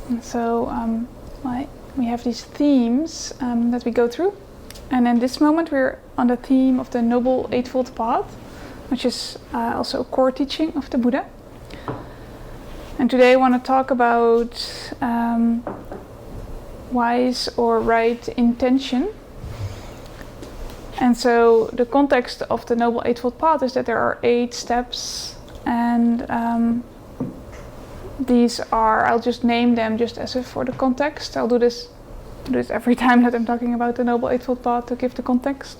And so we have these themes that we go through. And in this moment we're on the theme of the Noble Eightfold Path, which is also a core teaching of the Buddha. And today I want to talk about wise or right intention. And so the context of the Noble Eightfold Path is that there are 8 steps, and these are, I'll just name them just as if for the context. I'll do this every time that I'm talking about the Noble Eightfold Path to give the context.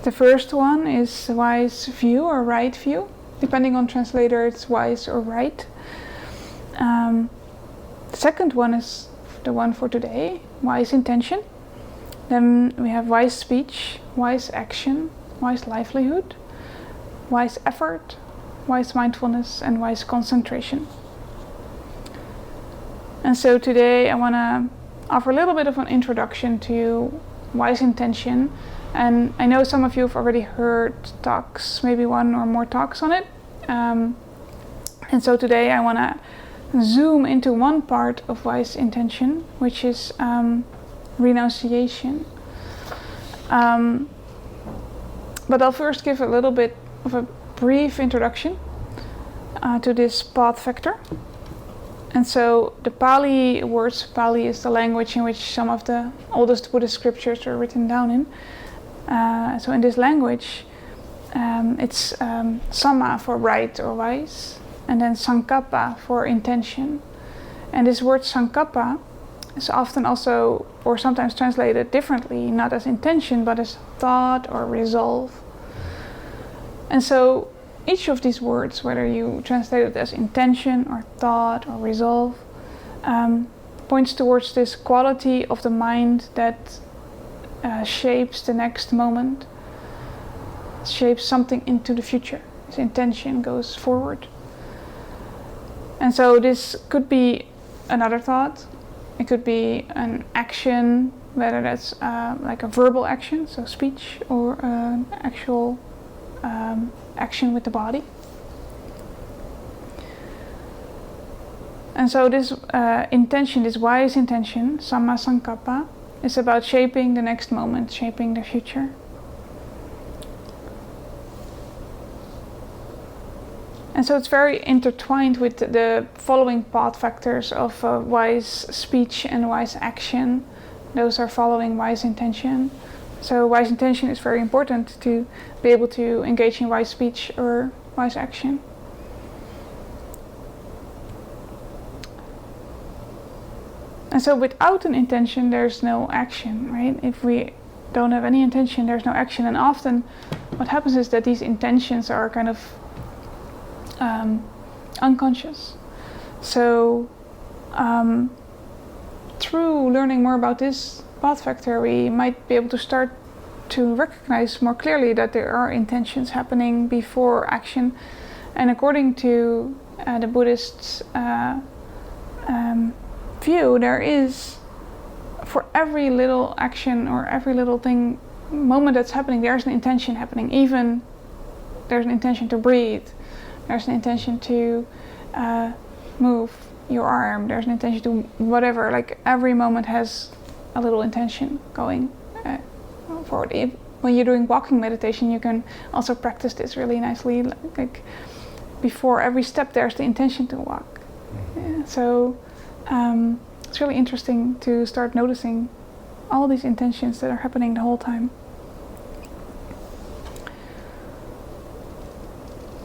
The first one is wise view or right view. Depending on translator, it's wise or right. The second one is the one for today, wise intention. Then we have wise speech, wise action, wise livelihood, wise effort, wise mindfulness, and wise concentration. And so today I want to offer a little bit of an introduction to wise intention. And I know some of you have already heard talks, maybe one or more talks on it. And so today I want to zoom into one part of wise intention, which is renunciation. But I'll first give a little bit of a brief introduction to this path factor. And so the Pali is the language in which some of the oldest Buddhist scriptures are written down in. So in this language, it's samma for right or wise, and then sankappa for intention. And this word sankappa is often also, or sometimes translated differently, not as intention, but as thought or resolve. And so each of these words, whether you translate it as intention or thought or resolve, points towards this quality of the mind that shapes the next moment, shapes something into the future. This intention goes forward. And so this could be another thought. It could be an action, whether that's like a verbal action, so speech, or an actual action with the body. And so this intention, this wise intention, samma sankappa, is about shaping the next moment, shaping the future. And so it's very intertwined with the following path factors of wise speech and wise action. Those are following wise intention. So wise intention is very important to be able to engage in wise speech or wise action. And so without an intention, there's no action, right? If we don't have any intention, there's no action. And often what happens is that these intentions are kind of unconscious. So through learning more about this path factor, we might be able to start to recognize more clearly that there are intentions happening before action. And according to the Buddhist view, there is, for every little action or every little thing, moment that's happening, there's an intention happening. Even there's an intention to breathe, there's an intention to move your arm, there's an intention to whatever. Like every moment has a little intention going forward. When you're doing walking meditation, you can also practice this really nicely. Like before every step, there's the intention to walk. Yeah, so it's really interesting to start noticing all these intentions that are happening the whole time.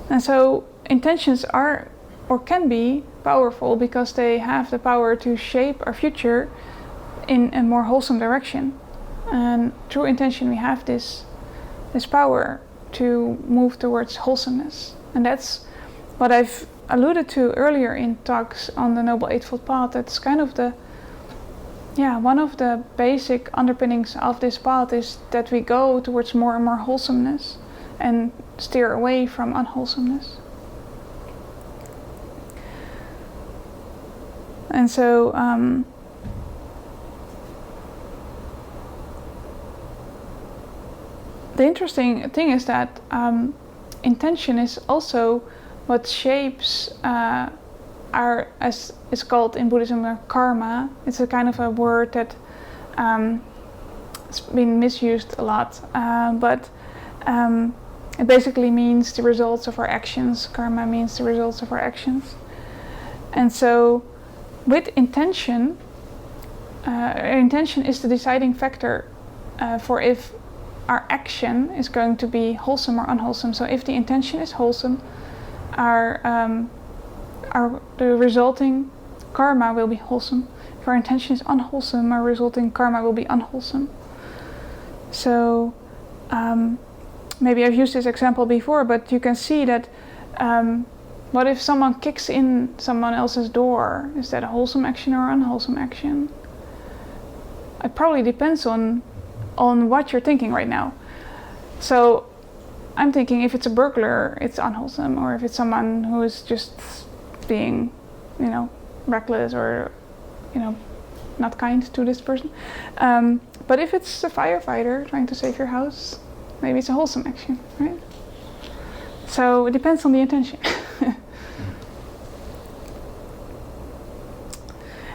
And so intentions are or can be powerful because they have the power to shape our future in a more wholesome direction. And through intention we have this power to move towards wholesomeness. And that's what I've alluded to earlier in talks on the Noble Eightfold Path. That's kind of one of the basic underpinnings of this path is that we go towards more and more wholesomeness and steer away from unwholesomeness. And so the interesting thing is that intention is also what shapes as is called in Buddhism, karma. It's a kind of a word that it's been misused a lot, but it basically means the results of our actions. Karma means the results of our actions. And so with intention, intention is the deciding factor for if our action is going to be wholesome or unwholesome. So if the intention is wholesome, the resulting karma will be wholesome. If our intention is unwholesome, our resulting karma will be unwholesome. So maybe I've used this example before, but you can see that what if someone kicks in someone else's door? Is that a wholesome action or unwholesome action? It probably depends on what you're thinking right now. So I'm thinking if it's a burglar, it's unwholesome, or if it's someone who is just being, reckless or, not kind to this person. But if it's a firefighter trying to save your house, maybe it's a wholesome action, right? So it depends on the intention.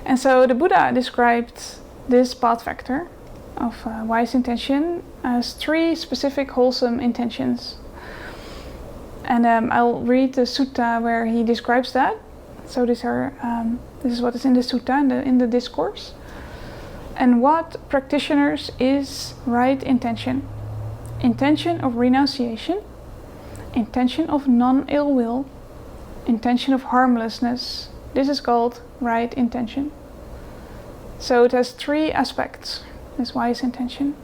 And so the Buddha described this path factor of wise intention as 3 specific wholesome intentions. And I'll read the sutta where he describes that. So this is what is in the sutta, in the discourse. And what practitioners is right intention? Intention of renunciation, intention of non-ill will, intention of harmlessness. This is called right intention. So it has 3 aspects, this wise intention.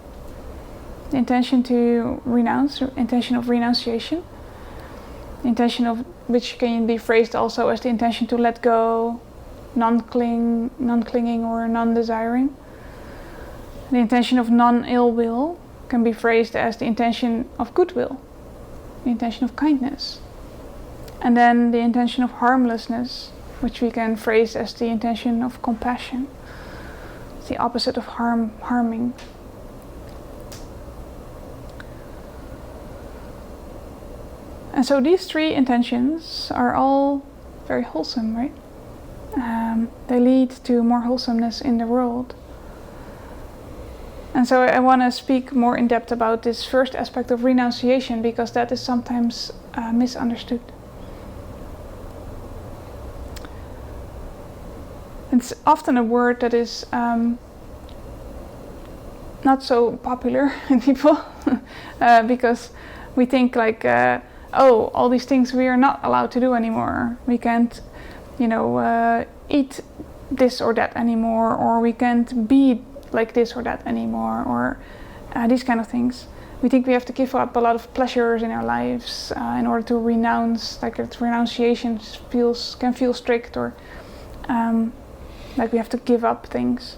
The intention to renounce, intention of renunciation, intention of which can be phrased also as the intention to let go, non-clinging or non-desiring. The intention of non-ill will can be phrased as the intention of goodwill, the intention of kindness. And then the intention of harmlessness, which we can phrase as the intention of compassion. It's the opposite of harming. And so these 3 intentions are all very wholesome, right? They lead to more wholesomeness in the world. And so I want to speak more in depth about this first aspect of renunciation, because that is sometimes misunderstood. It's often a word that is not so popular in people because we think like, all these things we are not allowed to do anymore. We can't, eat this or that anymore, or we can't be like this or that anymore, or these kind of things. We think we have to give up a lot of pleasures in our lives in order to renounce. Like renunciation can feel strict, or like we have to give up things.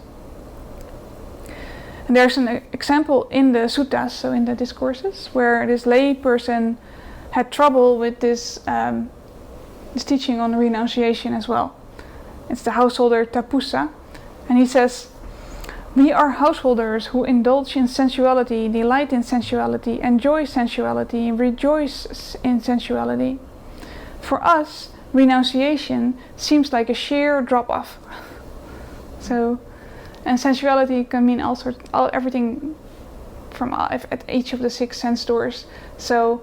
And there's an example in the suttas, so in the discourses, where this lay person had trouble with this teaching on renunciation as well. It's the householder Tapusa, and he says, "We are householders who indulge in sensuality, delight in sensuality, enjoy sensuality, rejoice in sensuality. For us, renunciation seems like a sheer drop-off." And sensuality can mean everything from at each of the 6 sense doors. So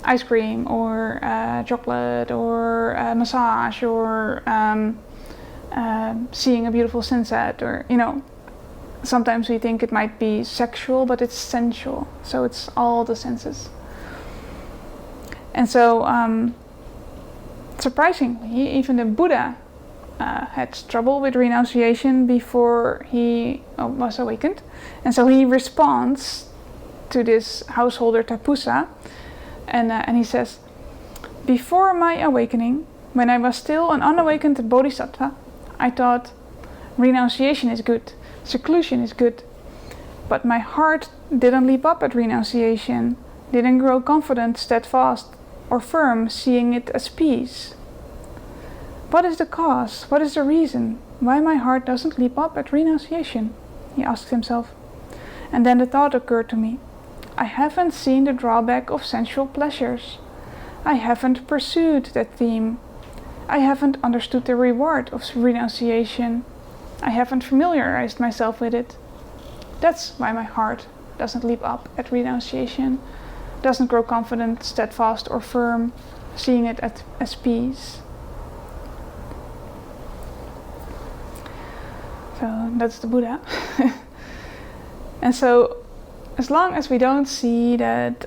ice cream, or chocolate, or massage, or seeing a beautiful sunset, or sometimes we think it might be sexual, but it's sensual. So it's all the senses. And so surprisingly, even the Buddha had trouble with renunciation before he was awakened. And so he responds to this householder Tapusa, and he says, "Before my awakening, when I was still an unawakened bodhisattva, I thought renunciation is good, seclusion is good, but my heart didn't leap up at renunciation, didn't grow confident, steadfast, or firm, seeing it as peace. What is the cause? What is the reason why my heart doesn't leap up at renunciation?" he asked himself. And then the thought occurred to me, I haven't seen the drawback of sensual pleasures. I haven't pursued that theme. I haven't understood the reward of renunciation. I haven't familiarized myself with it. That's why my heart doesn't leap up at renunciation, doesn't grow confident, steadfast, or firm, seeing it as peace. So that's the Buddha. And so, as long as we don't see that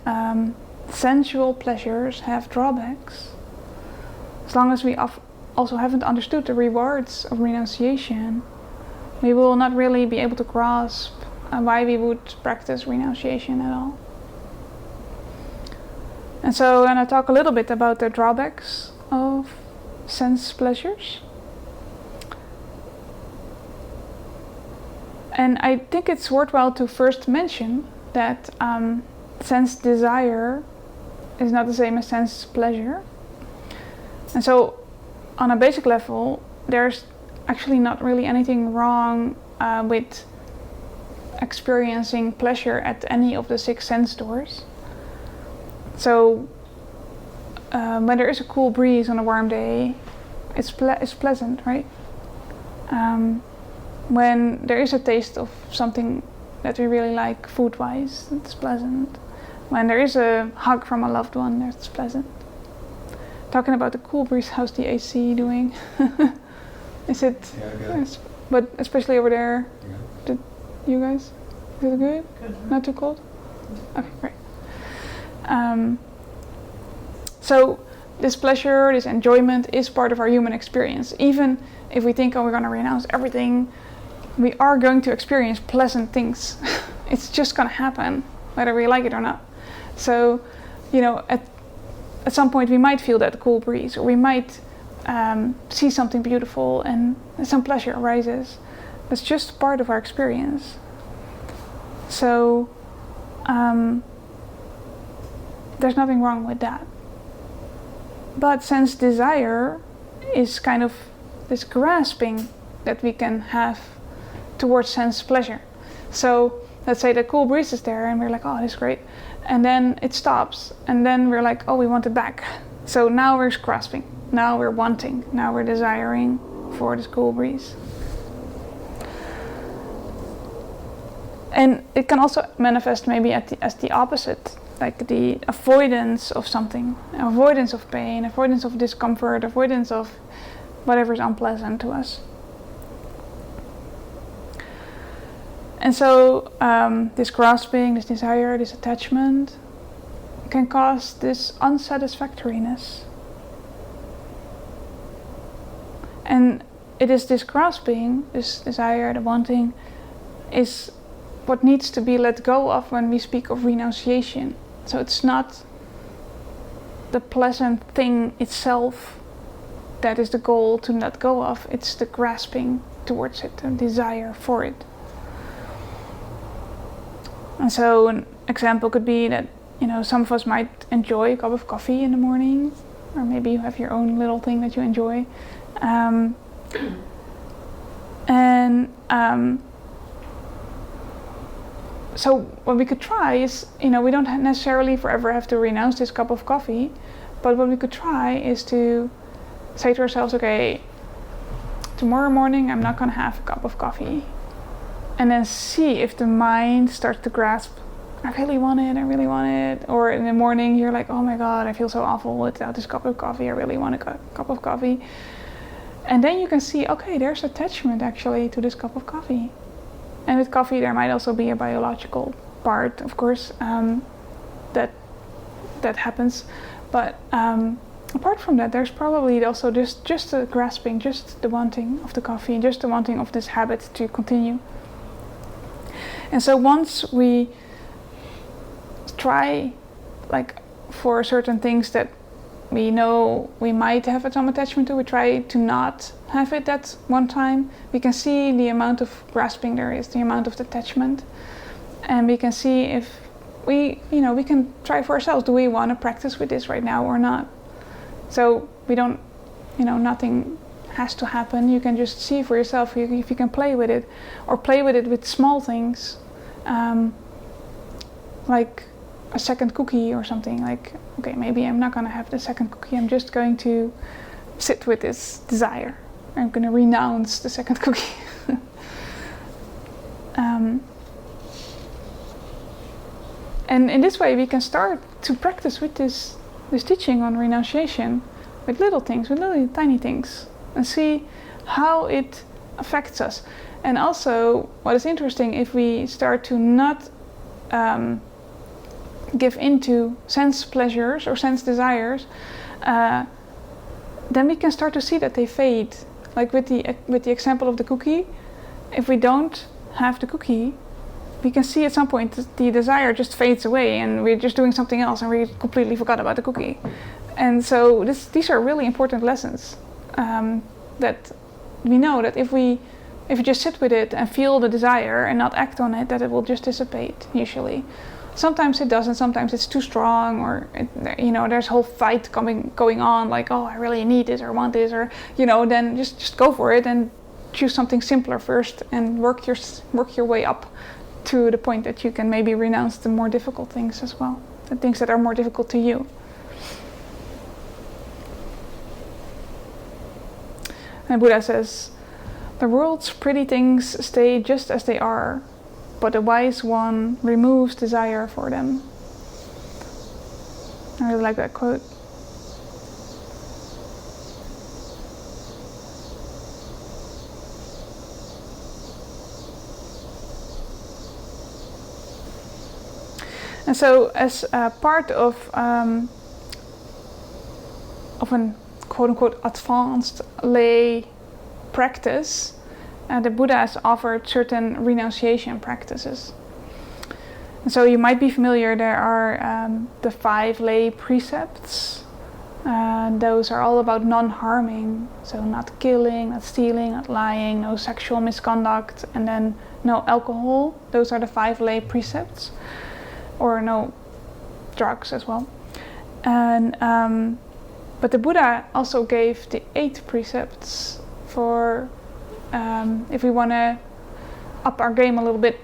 sensual pleasures have drawbacks, as long as we also haven't understood the rewards of renunciation, we will not really be able to grasp why we would practice renunciation at all. And so I'm going to talk a little bit about the drawbacks of sense pleasures. And I think it's worthwhile to first mention that sense desire is not the same as sense pleasure. And so on a basic level, there's actually not really anything wrong with experiencing pleasure at any of the 6 sense doors. So when there is a cool breeze on a warm day, it's pleasant, right? When there is a taste of something that we really like food-wise, it's pleasant. When there is a hug from a loved one, that's pleasant. Talking about the cool breeze, how's the AC doing? Is it? Yeah, good. Yes, but especially over there, yeah. You guys? Is it good? Good. Not too cold? Okay, great. So this pleasure, this enjoyment is part of our human experience. Even if we think, oh, we're going to renounce everything, we are going to experience pleasant things. It's just going to happen, whether we like it or not. So, at some point we might feel that cool breeze, or we might see something beautiful and some pleasure arises. That's just part of our experience. So, there's nothing wrong with that. But sense desire is kind of this grasping that we can have towards sense pleasure. So let's say the cool breeze is there and we're like, oh, this is great. And then it stops. And then we're like, oh, we want it back. So now we're grasping. Now we're wanting. Now we're desiring for this cool breeze. And it can also manifest maybe as the opposite, like the avoidance of something, avoidance of pain, avoidance of discomfort, avoidance of whatever is unpleasant to us. And so this grasping, this desire, this attachment can cause this unsatisfactoriness. And it is this grasping, this desire, the wanting, is what needs to be let go of when we speak of renunciation. So it's not the pleasant thing itself that is the goal to let go of, it's the grasping towards it, the desire for it. And so an example could be that, some of us might enjoy a cup of coffee in the morning, or maybe you have your own little thing that you enjoy. So what we could try is, we don't necessarily forever have to renounce this cup of coffee, but what we could try is to say to ourselves, okay, tomorrow morning I'm not going to have a cup of coffee. And then see if the mind starts to grasp, I really want it. Or in the morning you're like, oh my God, I feel so awful without this cup of coffee, I really want a cup of coffee. And then you can see, okay, there's attachment actually to this cup of coffee. And with coffee there might also be a biological part, of course, that happens. But apart from that, there's probably also just the grasping, just the wanting of the coffee, just the wanting of this habit to continue. And so once we try, like for certain things that we know we might have some attachment to, we try to not have it at one time. We can see the amount of grasping there is, the amount of attachment, and we can see if we can try for ourselves, do we want to practice with this right now or not? So we don't, nothing has to happen. You can just see for yourself if you can play with it, or play with it with small things, like a second cookie or something. Like, okay, maybe I'm not going to have the second cookie, I'm just going to sit with this desire. I'm going to renounce the second cookie. And in this way we can start to practice with this teaching on renunciation with little things, with little tiny things, and see how it affects us. And also what is interesting, if we start to not give into sense pleasures or sense desires, then we can start to see that they fade. Like with the example of the cookie, if we don't have the cookie, we can see at some point the desire just fades away and we're just doing something else and we completely forgot about the cookie. And so these are really important lessons, that we know that if we just sit with it and feel the desire and not act on it, that it will just dissipate usually. Sometimes it doesn't, sometimes it's too strong, or there's a whole fight going on, like, oh, I really need this or want this, or then just go for it and choose something simpler first and work your way up to the point that you can maybe renounce the more difficult things as well, the things that are more difficult to you. And Buddha says, the world's pretty things stay just as they are, but the wise one removes desire for them. I really like that quote. And so, as a part of an quote-unquote advanced lay practice, the Buddha has offered certain renunciation practices. And so you might be familiar, there are the 5 lay precepts. Those are all about non-harming, so not killing, not stealing, not lying, no sexual misconduct, and then no alcohol. Those are the 5 lay precepts. Or no drugs as well. And but the Buddha also gave the 8 precepts for if we want to up our game a little bit.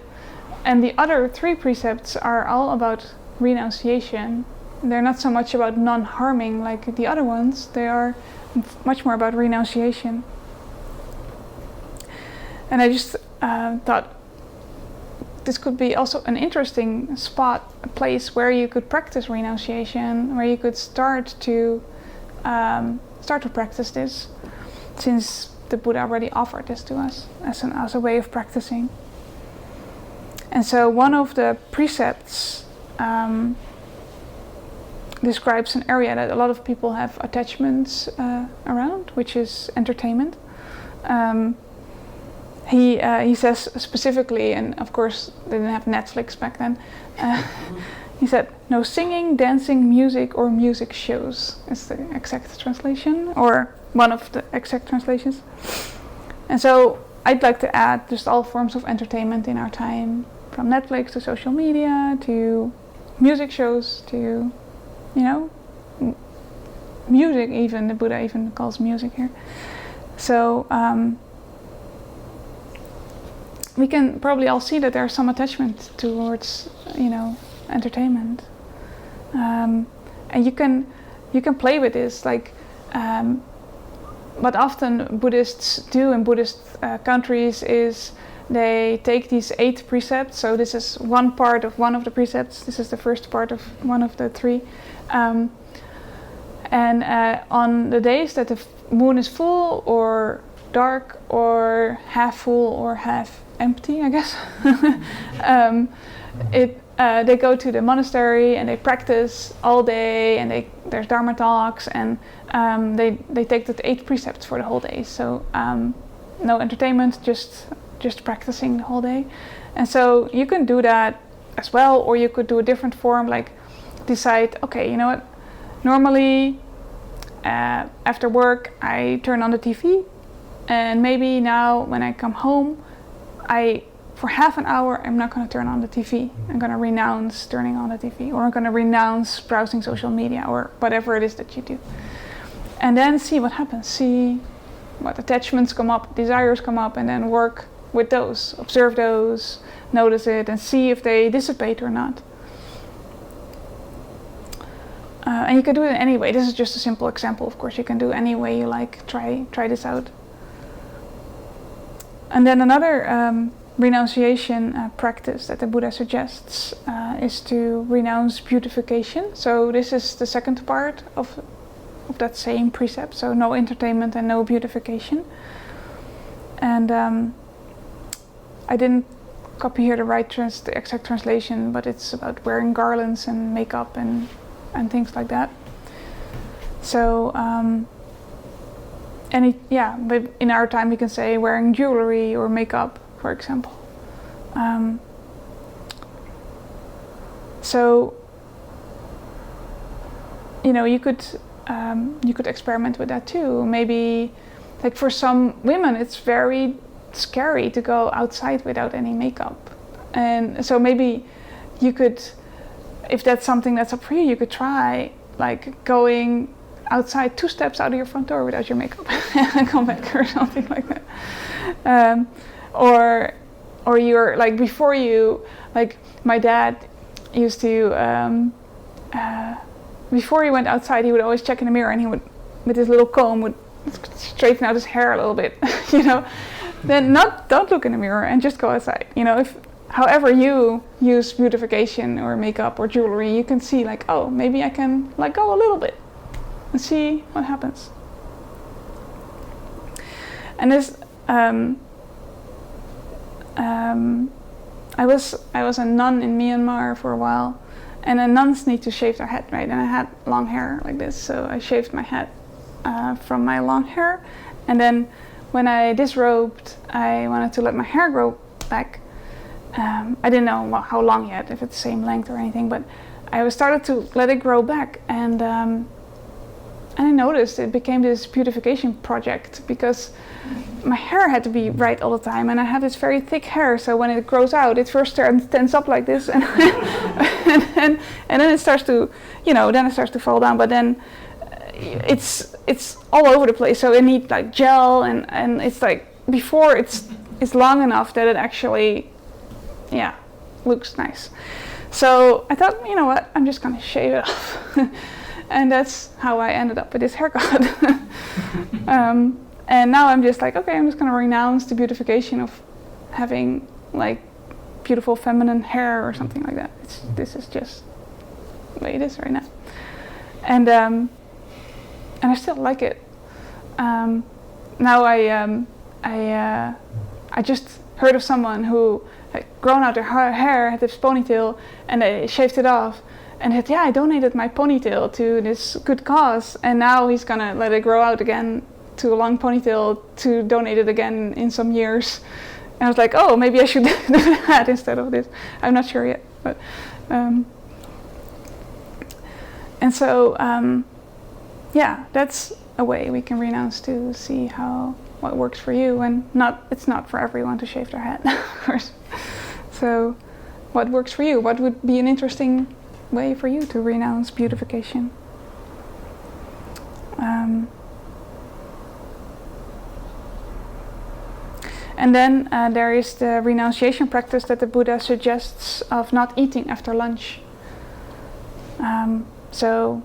And the other 3 precepts are all about renunciation. They're not so much about non-harming like the other ones. They are much more about renunciation. And I just thought this could be also an interesting spot, a place where you could practice renunciation, where you could start to practice this, since the Buddha already offered this to us as a way of practicing. And so one of the precepts describes an area that a lot of people have attachments around, which is entertainment. He says specifically, and of course they didn't have Netflix back then, he said, no singing, dancing, music, or music shows is the exact translation, or one of the exact translations. And so I'd like to add just all forms of entertainment in our time, from Netflix to social media to music shows to, music even. The Buddha even calls music here. So we can probably all see that there's some attachment towards, entertainment, and you can play with this. Like, what often Buddhists do in Buddhist countries is they take these 8 precepts. So this is one part of one of the precepts. This is the first part of one of the 3. And on the days that the moon is full or dark or half full or half empty, I guess, they go to the monastery and they practice all day, and there's Dharma talks, and they take the 8 precepts for the whole day. So no entertainment, just practicing the whole day. And so you can do that as well, or you could do a different form, like decide, okay, you know what, normally after work I turn on the TV, and maybe now when I come home, for half an hour I'm not going to turn on the TV. I'm going to renounce turning on the TV, or I'm going to renounce browsing social media, or whatever it is that you do. And then see what happens, see what attachments come up, desires come up, and then work with those, observe those, notice it, and see if they dissipate or not. And you can do it in any way. This is just a simple example, of course. You can do any way you like. Try this out. And then another renunciation practice that the Buddha suggests is to renounce beautification. So this is the second part of that same precept. So no entertainment and no beautification. And I didn't copy here the exact translation, but it's about wearing garlands and makeup and things like that. So but in our time you can say wearing jewelry or makeup, for example. So you could experiment with that too. Maybe, like for some women, it's very scary to go outside without any makeup, and so maybe you could, if that's something that's up for you, you could try like going outside 2 steps out of your front door without your makeup and come back or something like that. Or you're like, before you, like my dad used to, before he went outside, he would always check in the mirror, and he would, with his little comb, would straighten out his hair a little bit, Then don't look in the mirror and just go outside. If however you use beautification or makeup or jewelry, you can see like, oh, maybe I can let go a little bit and see what happens. And this, I was a nun in Myanmar for a while, and the nuns need to shave their head, right? And I had long hair like this, so I shaved my head from my long hair, and then when I disrobed, I wanted to let my hair grow back. I didn't know how long yet, if it's the same length or anything, but I started to let it grow back, and I noticed it became this beautification project, because my hair had to be right all the time, and I have this very thick hair, so when it grows out, it first stands up like this, and and then it starts to, then it starts to fall down, but then it's all over the place, so it needs like gel, and it's like, before it's long enough that it actually looks nice. So I thought, you know what, I'm just gonna shave it off. And that's how I ended up with this haircut. And now I'm just like, okay, I'm just gonna renounce the beautification of having like beautiful feminine hair or something like that. This is just the way it is right now. And I still like it. Now I just heard of someone who had grown out their hair, had this ponytail, and they shaved it off, and said, I donated my ponytail to this good cause, and now he's gonna let it grow out again to a long ponytail to donate it again in some years. And I was like, oh, maybe I should do that instead of this. I'm not sure yet, but and so that's a way we can renounce to see what works for you, and it's not for everyone to shave their head, of course. So what works for you? What would be an interesting way for you to renounce beautification? And then there is the renunciation practice that the Buddha suggests of not eating after lunch. So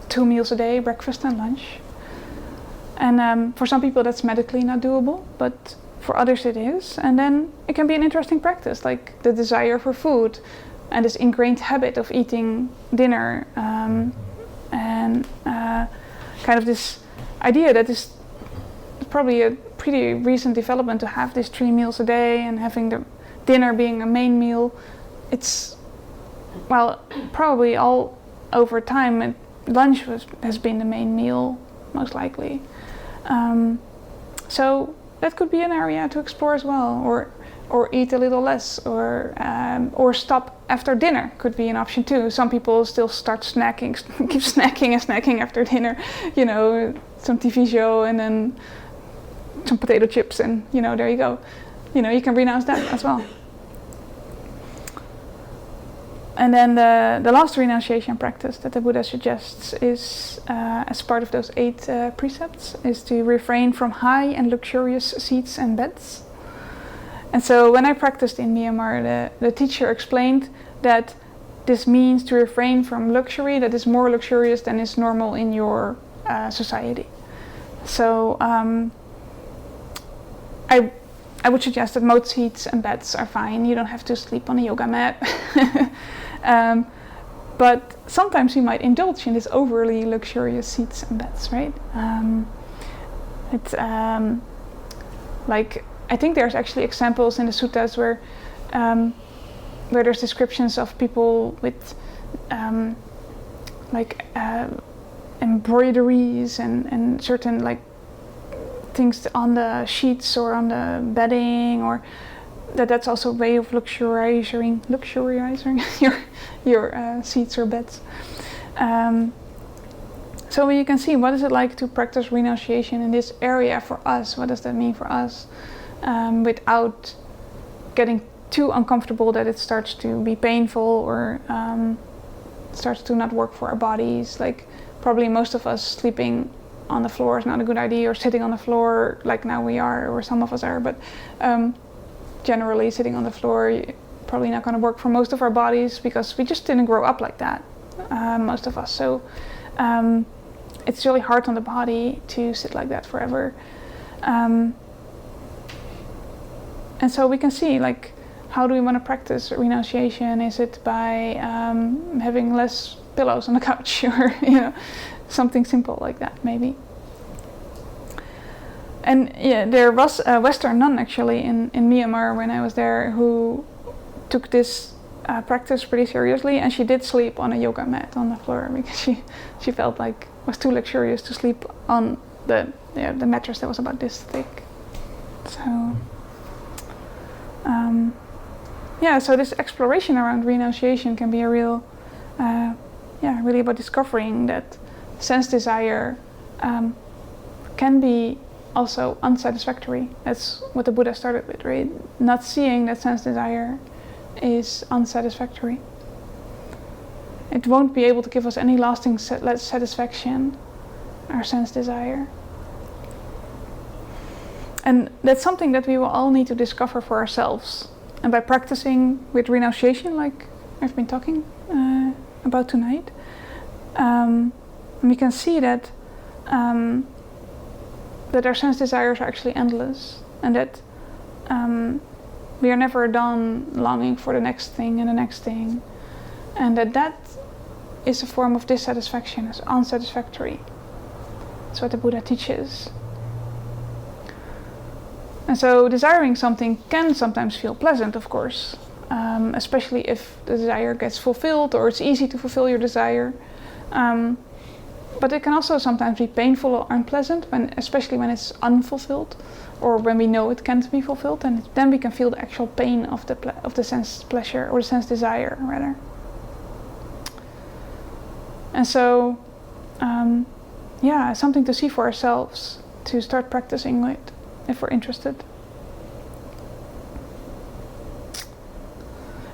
2 meals a day, breakfast and lunch. And for some people that's medically not doable, but for others it is. And then it can be an interesting practice, like the desire for food and this ingrained habit of eating dinner, and kind of this idea that is probably a pretty recent development to have these 3 meals a day and having the dinner being a main meal. It's, well, probably all over time, lunch has been the main meal, most likely. So that could be an area to explore as well, or eat a little less, or stop after dinner could be an option too. Some people still start snacking, keep snacking after dinner, some TV show and then some potato chips, and there you go. You can renounce that as well. And then the last renunciation practice that the Buddha suggests is, as part of those 8 precepts, is to refrain from high and luxurious seats and beds. And so when I practiced in Myanmar, the teacher explained that this means to refrain from luxury that is more luxurious than is normal in your society. So I would suggest that most seats and beds are fine. You don't have to sleep on a yoga mat. But sometimes you might indulge in these overly luxurious seats and beds, right? It's like, I think there's actually examples in the suttas where there's descriptions of people with embroideries and certain like things on the sheets or on the bedding, or that's also a way of luxuriizing your seats or beds. So you can see, what is it like to practice renunciation in this area for us? What does that mean for us? Without getting too uncomfortable that it starts to be painful or starts to not work for our bodies. Like, probably most of us sleeping on the floor is not a good idea, or sitting on the floor like now we are, or some of us are, but generally sitting on the floor probably not going to work for most of our bodies because we just didn't grow up like that, most of us. So it's really hard on the body to sit like that forever. And so we can see, like, how do we want to practice renunciation? Is it by having less pillows on the couch, or something simple like that, maybe? And yeah, there was a Western nun actually in Myanmar when I was there who took this practice pretty seriously, and she did sleep on a yoga mat on the floor because she felt like it was too luxurious to sleep on the mattress that was about this thick. So so this exploration around renunciation can be a real, really about discovering that sense desire can be also unsatisfactory. That's what the Buddha started with, right? Not seeing that sense desire is unsatisfactory. It won't be able to give us any lasting satisfaction, our sense desire. And that's something that we will all need to discover for ourselves. And by practicing with renunciation, like I've been talking about tonight, we can see that that our sense desires are actually endless, and that we are never done longing for the next thing and the next thing, and that is a form of dissatisfaction, is unsatisfactory. That's what the Buddha teaches. And so desiring something can sometimes feel pleasant, of course, especially if the desire gets fulfilled, or it's easy to fulfill your desire. But it can also sometimes be painful or unpleasant, especially when it's unfulfilled, or when we know it can't be fulfilled, and then we can feel the actual pain of the sense pleasure, or the sense desire, rather. And so, something to see for ourselves, to start practicing with, if we're interested.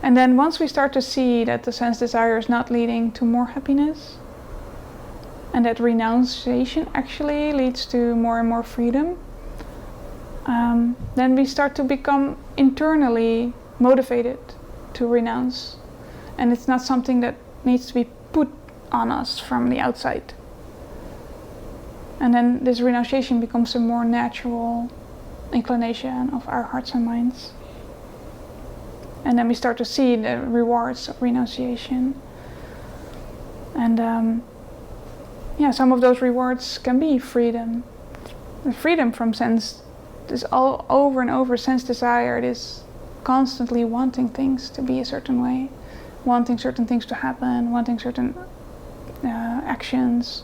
And then once we start to see that the sense desire is not leading to more happiness, and that renunciation actually leads to more and more freedom, then we start to become internally motivated to renounce. And it's not something that needs to be put on us from the outside. And then this renunciation becomes a more natural inclination of our hearts and minds. And then we start to see the rewards of renunciation. And some of those rewards can be freedom. The freedom from sense, this all over and over sense desire, this constantly wanting things to be a certain way, wanting certain things to happen, wanting certain actions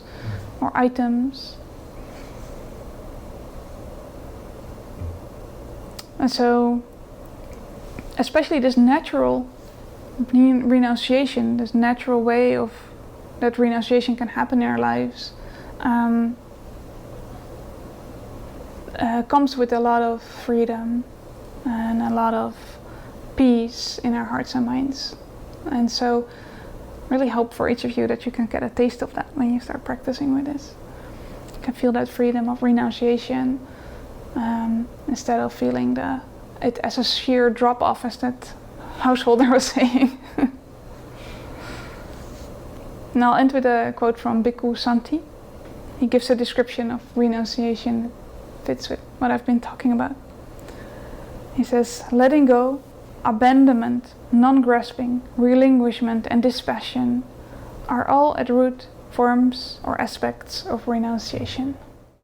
or items. And so, especially this natural renunciation, this natural way of that renunciation can happen in our lives, comes with a lot of freedom and a lot of peace in our hearts and minds. And so, really hope for each of you that you can get a taste of that when you start practicing with this. You can feel that freedom of renunciation, instead of feeling it as a sheer drop-off, as that householder was saying. And I'll end with a quote from Bhikkhu Santi. He gives a description of renunciation that fits with what I've been talking about. He says, letting go, abandonment, non-grasping, relinquishment and dispassion are all at root forms or aspects of renunciation.